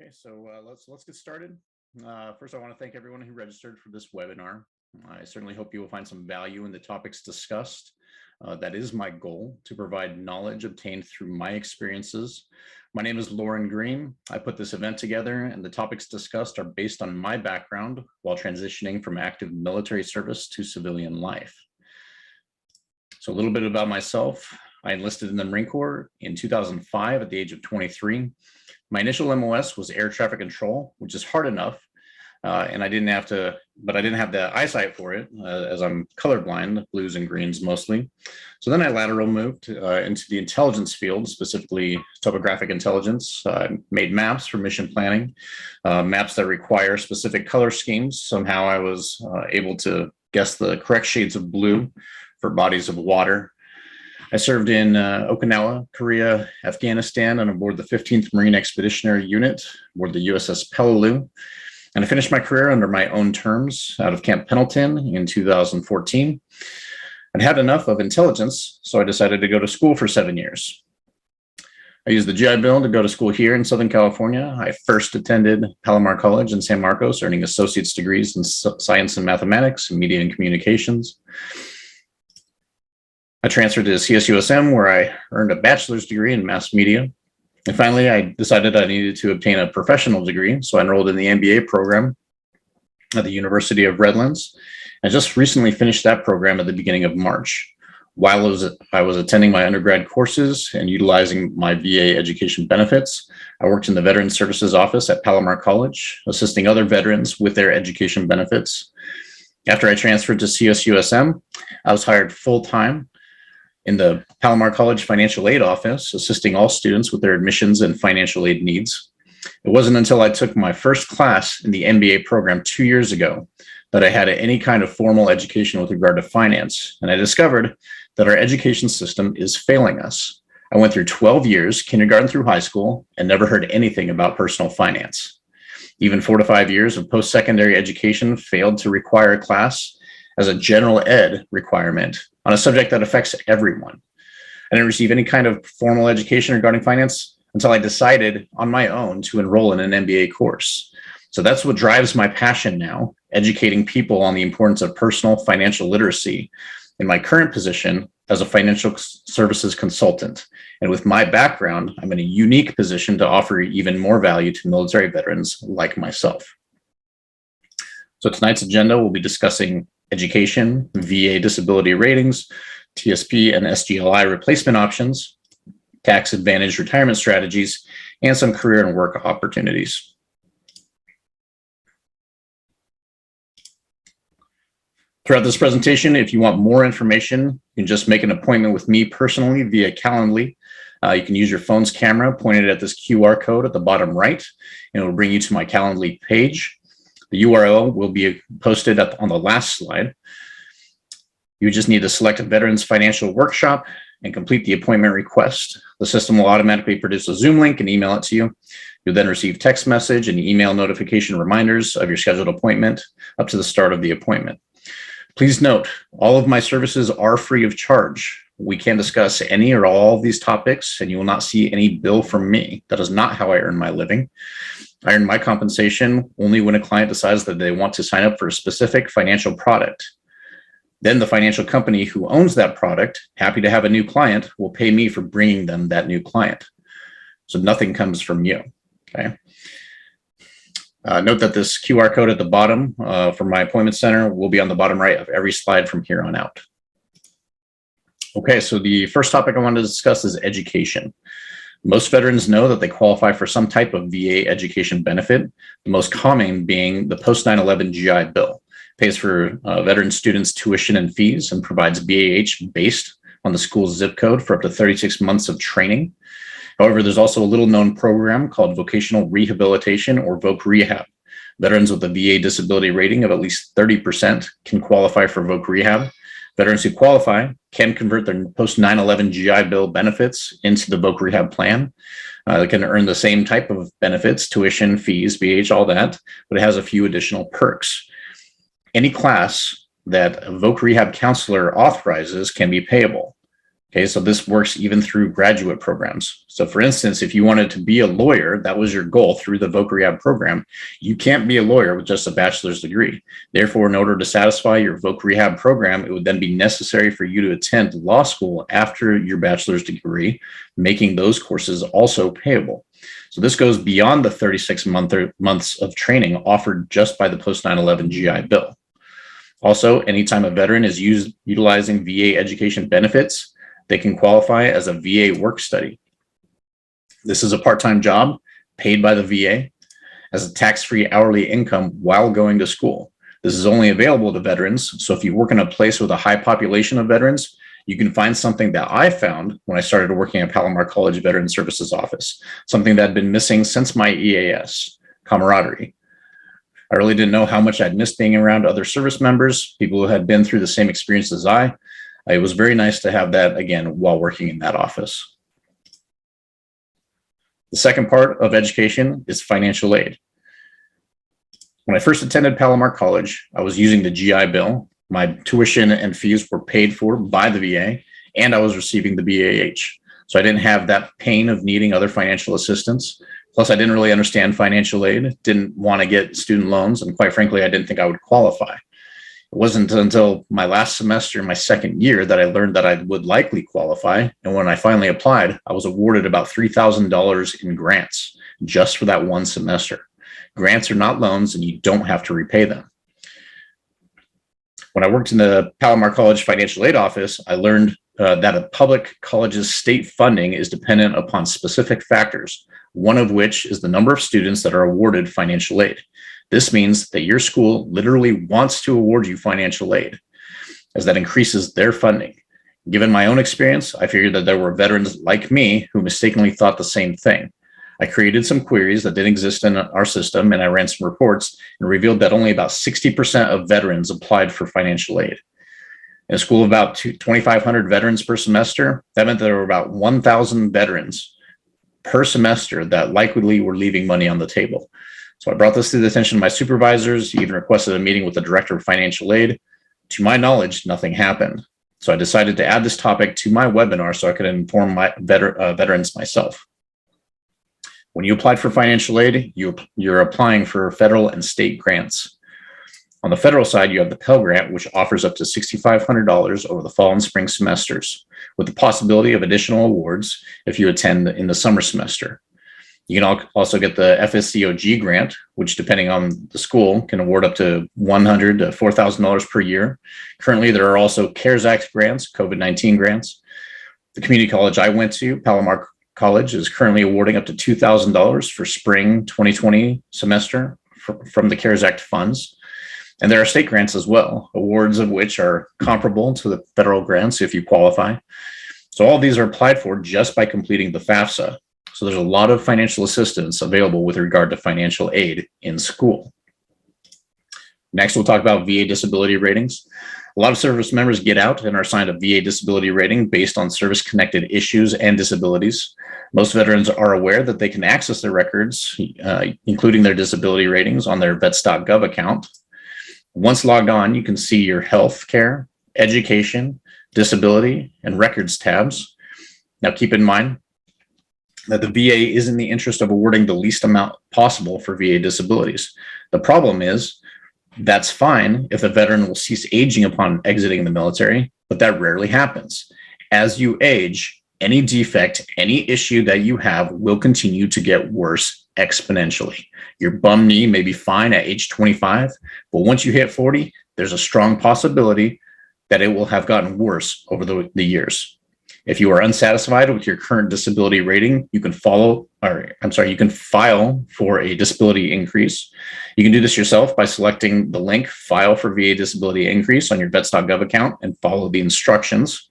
Okay, so let's get started. First, I want to thank everyone who registered for this webinar. I certainly hope you will find some value in the topics discussed. That is my goal, to provide knowledge obtained through my experiences. My name is Lauren Green. I put this event together, and the topics discussed are based on my background while transitioning from active military service to civilian life. So a little bit about myself. I enlisted in the Marine Corps in 2005 at the age of 23. My initial MOS was air traffic control, which is hard enough, and I didn't have the eyesight for it, as I'm colorblind, blues and greens mostly. So then I lateral moved into the intelligence field, specifically topographic intelligence. I made maps for mission planning, maps that require specific color schemes. Somehow I was able to guess the correct shades of blue for bodies of water. I served in Okinawa, Korea, Afghanistan, and aboard the 15th Marine Expeditionary Unit aboard the USS Peleliu. And I finished my career under my own terms out of Camp Pendleton in 2014. I'd had enough of intelligence, so I decided to go to school for 7 years. I used the GI Bill to go to school here in Southern California. I first attended Palomar College in San Marcos, earning associate's degrees in science and mathematics and media and communications. I transferred to CSUSM, where I earned a bachelor's degree in mass media. And finally, I decided I needed to obtain a professional degree, so I enrolled in the MBA program at the University of Redlands. I just recently finished that program at the beginning of March. While I was attending my undergrad courses and utilizing my VA education benefits, I worked in the Veterans Services Office at Palomar College, assisting other veterans with their education benefits. After I transferred to CSUSM, I was hired full-time in the Palomar College Financial Aid Office, assisting all students with their admissions and financial aid needs. It wasn't until I took my first class in the MBA program 2 years ago that I had any kind of formal education with regard to finance, and I discovered that our education system is failing us. I went through 12 years, kindergarten through high school, and never heard anything about personal finance. Even 4 to 5 years of post-secondary education failed to require a class as a general ed requirement on a subject that affects everyone. I didn't receive any kind of formal education regarding finance until I decided on my own to enroll in an MBA course. So that's what drives my passion now, educating people on the importance of personal financial literacy in my current position as a financial services consultant. And with my background, I'm in a unique position to offer even more value to military veterans like myself. So tonight's agenda, we'll be discussing education, VA disability ratings, TSP and SGLI replacement options, tax advantage retirement strategies, and some career and work opportunities. Throughout this presentation, if you want more information, you can just make an appointment with me personally via Calendly. You can use your phone's camera pointed at this QR code at the bottom right, and it will bring you to my Calendly page. The URL will be posted on the last slide. You just need to select a Veterans Financial Workshop and complete the appointment request. The system will automatically produce a Zoom link and email it to you. You'll then receive text message and email notification reminders of your scheduled appointment up to the start of the appointment. Please note, all of my services are free of charge. We can discuss any or all of these topics, and you will not see any bill from me. That is not how I earn my living. I earn my compensation only when a client decides that they want to sign up for a specific financial product. Then the financial company who owns that product, happy to have a new client, will pay me for bringing them that new client. So nothing comes from you, okay? Note that this QR code at the bottom for my appointment center will be on the bottom right of every slide from here on out. Okay, so the first topic I wanted to discuss is education. Most veterans know that they qualify for some type of VA education benefit, the most common being the post 9/11 GI Bill. It pays for veteran students' tuition and fees and provides BAH based on the school's zip code for up to 36 months of training. However, there's also a little known program called Vocational Rehabilitation, or Voc Rehab. Veterans with a VA disability rating of at least 30% can qualify for Voc Rehab. Veterans who qualify can convert their post 9/11 GI Bill benefits into the Voc Rehab plan. They can earn the same type of benefits, tuition, fees, BH, all that, but it has a few additional perks. Any class that a Voc Rehab counselor authorizes can be payable. Okay, so this works even through graduate programs. So for instance, if you wanted to be a lawyer, that was your goal through the Voc Rehab program, you can't be a lawyer with just a bachelor's degree. Therefore, in order to satisfy your Voc Rehab program, it would then be necessary for you to attend law school after your bachelor's degree, making those courses also payable. So this goes beyond the 36 months of training offered just by the post 9/11 GI Bill. Also, anytime a veteran is utilizing VA education benefits, they can qualify as a VA work study. This is a part-time job paid by the VA as a tax-free hourly income while going to school. This is only available to veterans. So if you work in a place with a high population of veterans, you can find something that I found when I started working at Palomar College Veteran Services Office, something that had been missing since my EAS, camaraderie. I really didn't know how much I'd missed being around other service members, people who had been through the same experience as I. It was very nice to have that again while working in that office. The second part of education is financial aid. When I first attended Palomar College, I was using the GI Bill. My tuition and fees were paid for by the VA, and I was receiving the BAH. So I didn't have that pain of needing other financial assistance. Plus, I didn't really understand financial aid, didn't want to get student loans, and quite frankly, I didn't think I would qualify. It wasn't until my last semester, my second year, that I learned that I would likely qualify. And when I finally applied, I was awarded about $3,000 in grants just for that one semester. Grants are not loans, and you don't have to repay them. When I worked in the Palomar College Financial Aid Office, I learned that a public college's state funding is dependent upon specific factors, one of which is the number of students that are awarded financial aid. This means that your school literally wants to award you financial aid, as that increases their funding. Given my own experience, I figured that there were veterans like me who mistakenly thought the same thing. I created some queries that didn't exist in our system, and I ran some reports and revealed that only about 60% of veterans applied for financial aid. In a school of about 2,500 veterans per semester, that meant that there were about 1,000 veterans per semester that likely were leaving money on the table. So I brought this to the attention of my supervisors, even requested a meeting with the director of financial aid. To my knowledge, nothing happened. So I decided to add this topic to my webinar so I could inform my veterans myself. When you applied for financial aid, you're applying for federal and state grants. On the federal side, you have the Pell Grant, which offers up to $6,500 over the fall and spring semesters, with the possibility of additional awards if you attend in the summer semester. You can also get the FSCOG grant, which, depending on the school, can award up to $100,000 to $4,000 per year. Currently, there are also CARES Act grants, COVID-19 grants. The community college I went to, Palomar College, is currently awarding up to $2,000 for spring 2020 semester from the CARES Act funds. And there are state grants as well, awards of which are comparable to the federal grants if you qualify. So all these are applied for just by completing the FAFSA. So there's a lot of financial assistance available with regard to financial aid in school. Next, we'll talk about VA disability ratings. A lot of service members get out and are assigned a VA disability rating based on service-connected issues and disabilities. Most veterans are aware that they can access their records, including their disability ratings, on their vets.gov account. Once logged on, you can see your health care, education, disability, and records tabs. Now, keep in mind that the VA is in the interest of awarding the least amount possible for VA disabilities. The problem is, that's fine if the veteran will cease aging upon exiting the military, but that rarely happens. As you age, any defect, any issue that you have will continue to get worse exponentially. Your bum knee may be fine at age 25, but once you hit 40, there's a strong possibility that it will have gotten worse over the years. If you are unsatisfied with your current disability rating, you can file for a disability increase. You can do this yourself by selecting the link File for VA Disability Increase on your vets.gov account and follow the instructions.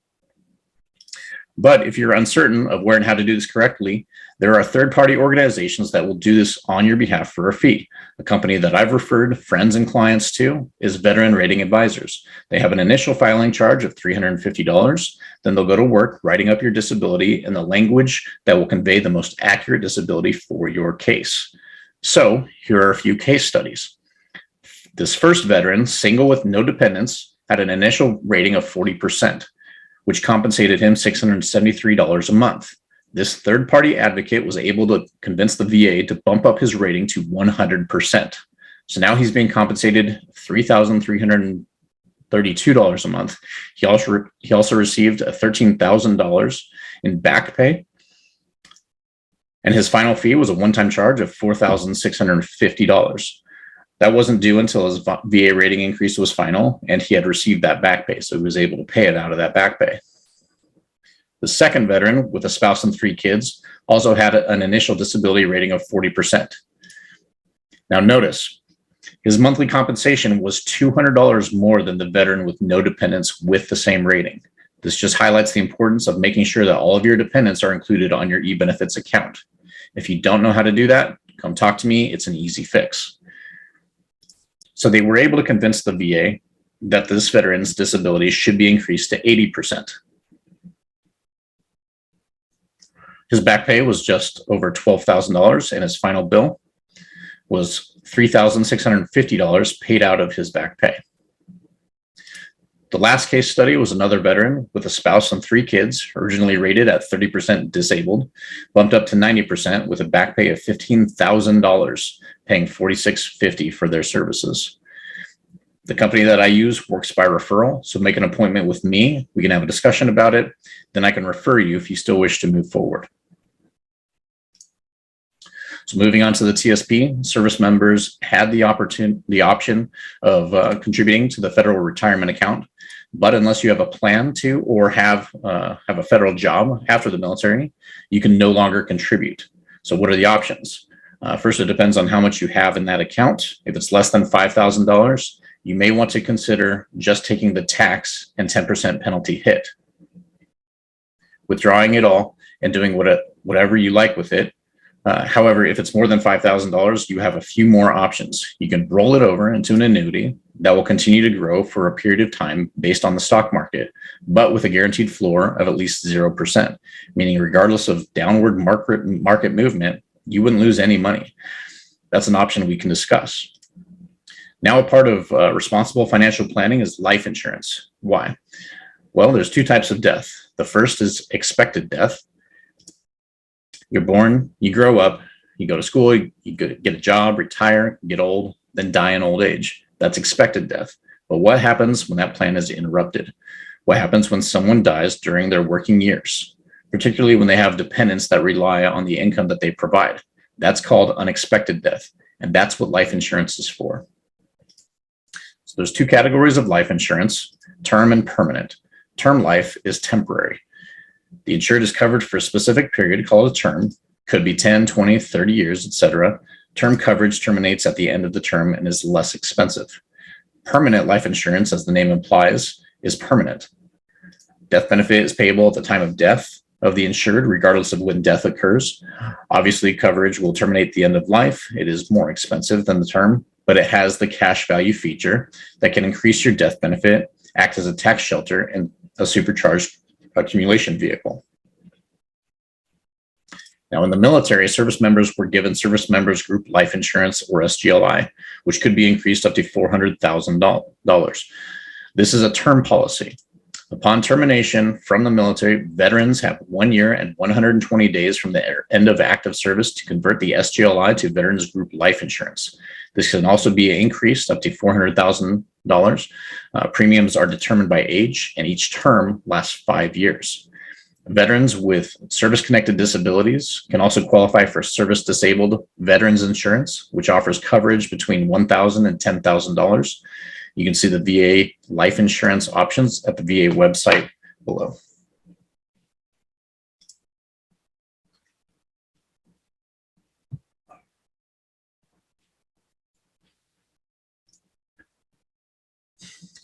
But if you're uncertain of where and how to do this correctly, there are third-party organizations that will do this on your behalf for a fee. A company that I've referred friends and clients to is Veteran Rating Advisors. They have an initial filing charge of $350. Then they'll go to work writing up your disability in the language that will convey the most accurate disability for your case. So here are a few case studies. This first veteran, single with no dependents, had an initial rating of 40%. which compensated him $673 a month. This third-party advocate was able to convince the VA to bump up his rating to 100%. So now he's being compensated $3,332 a month. He also received $13,000 in back pay, and his final fee was a one-time charge of $4,650. That wasn't due until his VA rating increase was final, and he had received that back pay, so he was able to pay it out of that back pay. The second veteran, with a spouse and 3 kids, also had an initial disability rating of 40%. Now notice, his monthly compensation was $200 more than the veteran with no dependents with the same rating. This just highlights the importance of making sure that all of your dependents are included on your eBenefits account. If you don't know how to do that, come talk to me. It's an easy fix. So they were able to convince the VA that this veteran's disability should be increased to 80%. His back pay was just over $12,000, and his final bill was $3,650 paid out of his back pay. The last case study was another veteran with a spouse and 3 kids, originally rated at 30% disabled, bumped up to 90% with a back pay of $15,000, paying $46.50 for their services. The company that I use works by referral, so make an appointment with me. We can have a discussion about it. Then I can refer you if you still wish to move forward. So moving on to the TSP, service members had the option of contributing to the federal retirement account, but unless you have a plan to or have a federal job after the military, you can no longer contribute. So what are the options? First, it depends on how much you have in that account. If it's less than $5,000, you may want to consider just taking the tax and 10% penalty hit. Withdrawing it all and doing whatever you like with it. However, if it's more than $5,000, you have a few more options. You can roll it over into an annuity that will continue to grow for a period of time based on the stock market, but with a guaranteed floor of at least 0%, meaning regardless of downward market movement, you wouldn't lose any money. That's an option we can discuss. Now, a part of responsible financial planning is life insurance. Why? Well, there's 2 types of death. The first is expected death. You're born, you grow up, you go to school, you get a job, retire, get old, then die in old age. That's expected death. But what happens when that plan is interrupted? What happens when someone dies during their working years, particularly when they have dependents that rely on the income that they provide? That's called unexpected death, and that's what life insurance is for. So there's 2 categories of life insurance, term and permanent. Term life is temporary. The insured is covered for a specific period called a term, could be 10, 20, 30 years, etc. Term coverage terminates at the end of the term and is less expensive. Permanent life insurance, as the name implies, is permanent. Death benefit is payable at the time of death of the insured, regardless of when death occurs. Obviously, coverage will terminate at the end of life. It is more expensive than the term, but it has the cash value feature that can increase your death benefit, act as a tax shelter, and a supercharged accumulation vehicle. Now, in the military, service members were given Service Members Group Life Insurance, or SGLI, which could be increased up to $400,000. This is a term policy. Upon termination from the military, veterans have 1 year and 120 days from the end of active service to convert the SGLI to Veterans Group Life Insurance. This can also be increased up to $400,000. Premiums are determined by age, and each term lasts 5 years. Veterans with service-connected disabilities can also qualify for service-disabled veterans insurance, which offers coverage between $1,000 and $10,000. You can see the VA life insurance options at the VA website below.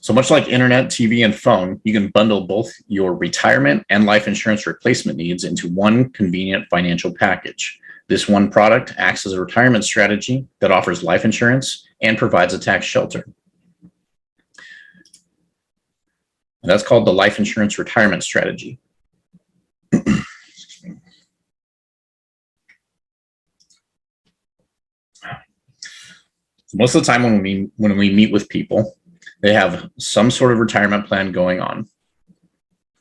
So much like internet, TV, and phone, you can bundle both your retirement and life insurance replacement needs into one convenient financial package. This one product acts as a retirement strategy that offers life insurance and provides a tax shelter. And that's called the Life Insurance Retirement Strategy. Most of the time when we meet with people, they have some sort of retirement plan going on.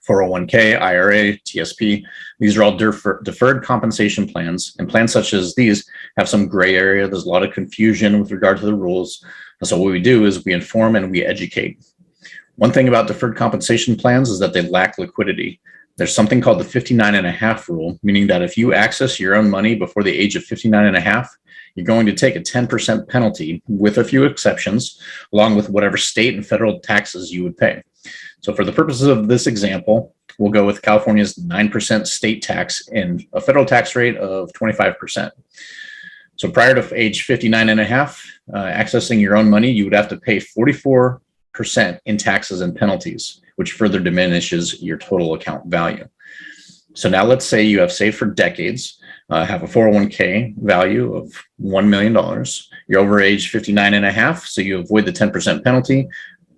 401k, IRA, TSP. These are all deferred compensation plans, and plans such as these have some gray area. There's a lot of confusion with regard to the rules. And so what we do is we inform and we educate. One thing about deferred compensation plans is that they lack liquidity. There's something called the 59.5 rule, meaning that if you access your own money before the age of 59.5, you're going to take a 10% penalty with a few exceptions, along with whatever state and federal taxes you would pay. So for the purposes of this example, we'll go with California's 9% state tax and a federal tax rate of 25%. So prior to age 59.5, accessing your own money, you would have to pay 44% in taxes and penalties, which further diminishes your total account value. So now let's say you have saved for decades, have a 401k value of $1 million. You're over age 59.5, so you avoid the 10% penalty,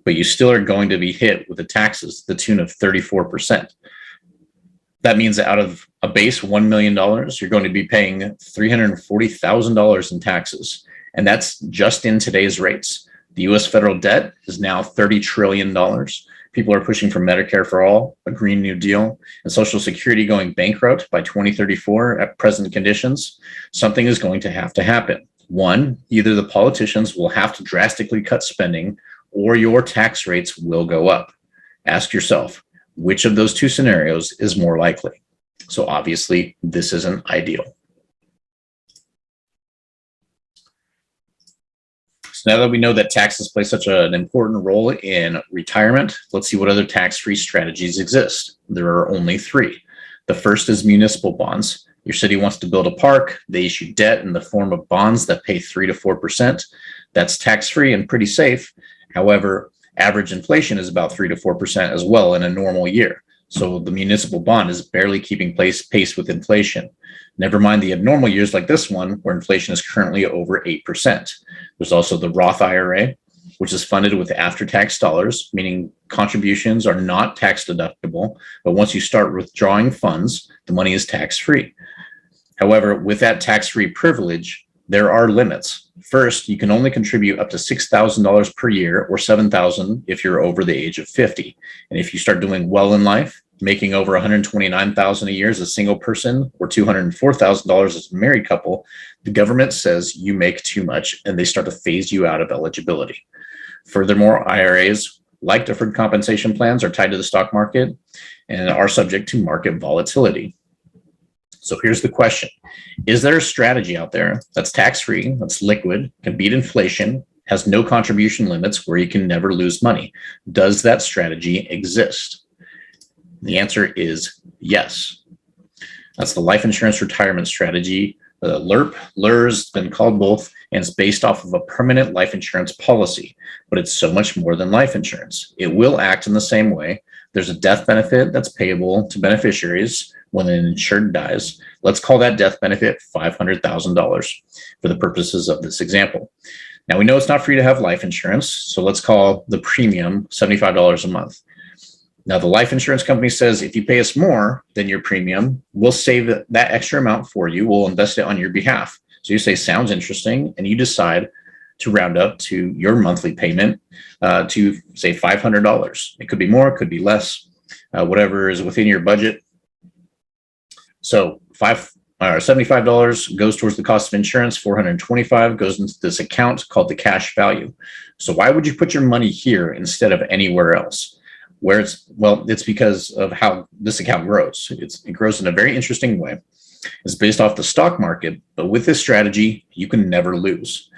but you still are going to be hit with the taxes to the tune of 34%. That means that out of a base $1 million, you're going to be paying $340,000 in taxes. And that's just in today's rates. The US federal debt is now $30 trillion. People are pushing for Medicare for all, a Green New Deal, and Social Security going bankrupt by 2034 at present conditions. Something is going to have to happen. One, either the politicians will have to drastically cut spending or your tax rates will go up. Ask yourself, which of those two scenarios is more likely? So obviously, this isn't ideal. So now that we know that taxes play such an important role in retirement, let's see what other tax-free strategies exist. There are only three. The first is municipal bonds. Your city wants to build a park. They issue debt in the form of bonds that pay 3 to 4%. That's tax-free and pretty safe. However, average inflation is about 3 to 4% as well in a normal year. So the municipal bond is barely keeping pace with inflation. Never mind the abnormal years like this one, where inflation is currently over 8%. There's also the Roth Ira, which is funded with after-tax dollars, meaning contributions are not tax deductible, but once you start withdrawing funds, the money is tax-free. However, with that tax-free privilege, there are limits. First, you can only contribute up to $6,000 per year or $7,000 if you're over the age of 50. And if you start doing well in life, making over $129,000 a year as a single person or $204,000 as a married couple, the government says you make too much and they start to phase you out of eligibility. Furthermore, IRAs, like deferred compensation plans, are tied to the stock market and are subject to market volatility. So here's the question. Is there a strategy out there that's tax-free, that's liquid, can beat inflation, has no contribution limits where you can never lose money? Does that strategy exist? The answer is yes. That's the life insurance retirement strategy. LIRP, LIRS, been called both, and it's based off of a permanent life insurance policy, but it's so much more than life insurance. It will act in the same way. There's a death benefit that's payable to beneficiaries when an insured dies. Let's call that death benefit $500,000 for the purposes of this example. Now, we know it's not free to have life insurance, so let's call the premium $75 a month. Now, the life insurance company says if you pay us more than your premium, we'll save that extra amount for you. We'll invest it on your behalf. So you say, sounds interesting, and you decide to round up to your monthly payment to say $500. It could be more, it could be less, whatever is within your budget. So $75 goes towards the cost of insurance, $425 goes into this account called the cash value. So why would you put your money here instead of anywhere else? It's because of how this account grows. It grows in a very interesting way. It's based off the stock market, but with this strategy, you can never lose.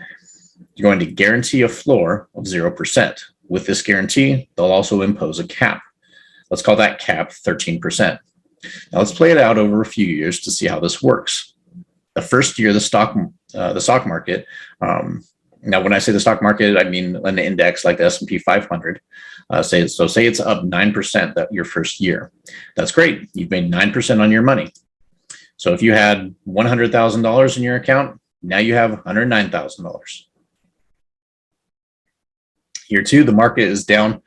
You're going to guarantee a floor of 0%. With this guarantee, they'll also impose a cap. Let's call that cap 13%. Now let's play it out over a few years to see how this works. The first year, the stock market, now when I say the stock market, I mean an index like the S&P 500. Say it's up 9% that your first year. That's great. You've made 9% on your money. So if you had $100,000 in your account, now you have $109,000. Year two, the market is down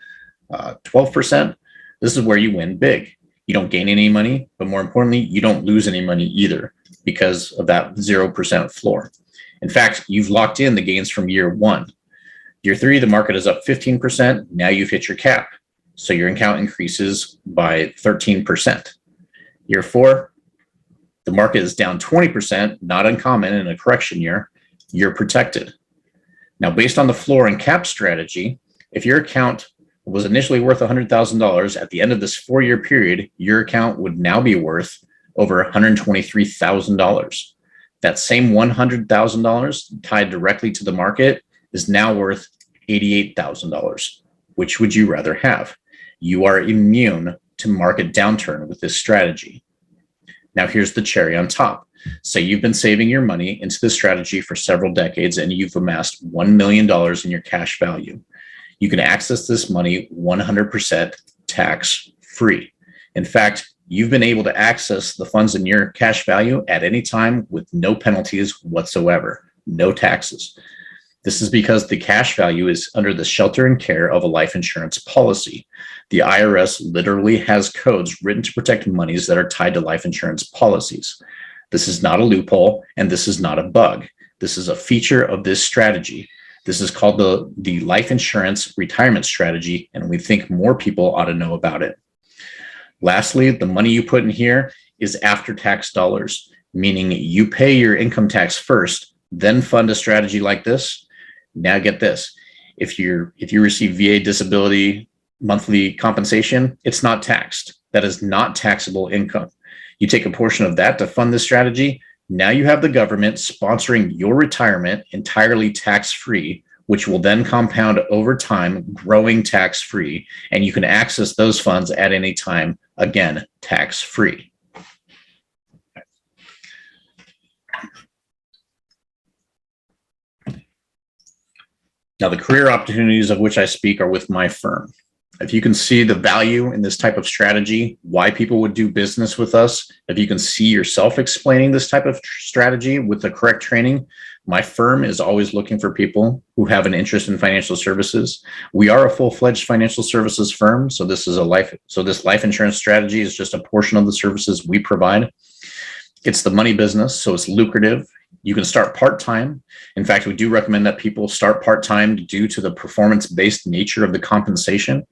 12%. This is where you win big. You don't gain any money, but more importantly, you don't lose any money either because of that 0% floor. In fact, you've locked in the gains from year one. Year three, the market is up 15%. Now you've hit your cap. So your account increases by 13%. Year 4, the market is down 20%, not uncommon in a correction year. You're protected. Now, based on the floor and cap strategy, if your account was initially worth $100,000 at the end of this 4-year period, your account would now be worth over $123,000. That same $100,000 tied directly to the market is now worth $88,000. Which would you rather have? You are immune to market downturn with this strategy. Now, here's the cherry on top. Say you've been saving your money into this strategy for several decades and you've amassed $1 million in your cash value. You can access this money 100% tax-free. In fact, you've been able to access the funds in your cash value at any time with no penalties whatsoever, no taxes. This is because the cash value is under the shelter and care of a life insurance policy. The IRS literally has codes written to protect monies that are tied to life insurance policies. This is not a loophole, and this is not a bug. This is a feature of this strategy. This is called the life insurance retirement strategy, and we think more people ought to know about it. Lastly, the money you put in here is after-tax dollars, meaning you pay your income tax first, then fund a strategy like this. Now get this, if you receive VA disability monthly compensation, it's not taxed. That is not taxable income. You take a portion of that to fund this strategy. Now you have the government sponsoring your retirement entirely tax-free, which will then compound over time, growing tax-free, and you can access those funds at any time, again, tax-free. Now, the career opportunities of which I speak are with my firm. If you can see the value in this type of strategy, why people would do business with us, if you can see yourself explaining this type of strategy with the correct training, my firm is always looking for people who have an interest in financial services. We are a full-fledged financial services firm, so this life insurance strategy is just a portion of the services we provide. It's the money business, so it's lucrative. You can start part-time. In fact, we do recommend that people start part-time due to the performance-based nature of the compensation.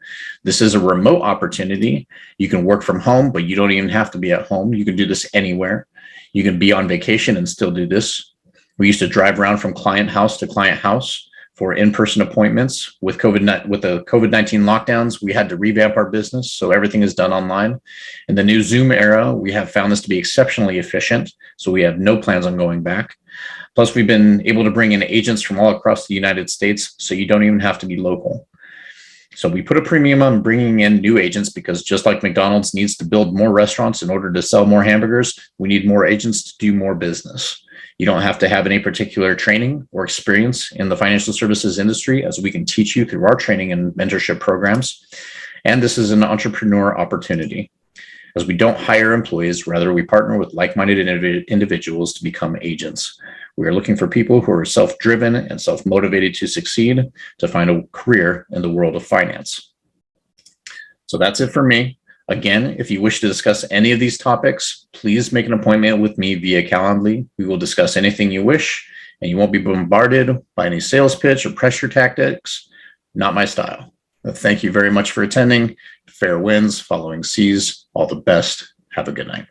This is a remote opportunity. You can work from home, but you don't even have to be at home. You can do this anywhere. You can be on vacation and still do this. We used to drive around from client house to client house for in-person appointments. With the COVID-19 lockdowns, we had to revamp our business, so everything is done online. In the new Zoom era, we have found this to be exceptionally efficient, so we have no plans on going back. Plus, we've been able to bring in agents from all across the United States, so you don't even have to be local. So we put a premium on bringing in new agents because just like McDonald's needs to build more restaurants in order to sell more hamburgers, we need more agents to do more business. You don't have to have any particular training or experience in the financial services industry, as we can teach you through our training and mentorship programs. And this is an entrepreneur opportunity, as we don't hire employees, rather we partner with like-minded individuals to become agents. We are looking for people who are self-driven and self-motivated to succeed, to find a career in the world of finance. So that's it for me. Again, if you wish to discuss any of these topics, please make an appointment with me via Calendly. We will discuss anything you wish, and you won't be bombarded by any sales pitch or pressure tactics. Not my style. Thank you very much for attending. Fair winds, following seas. All the best. Have a good night.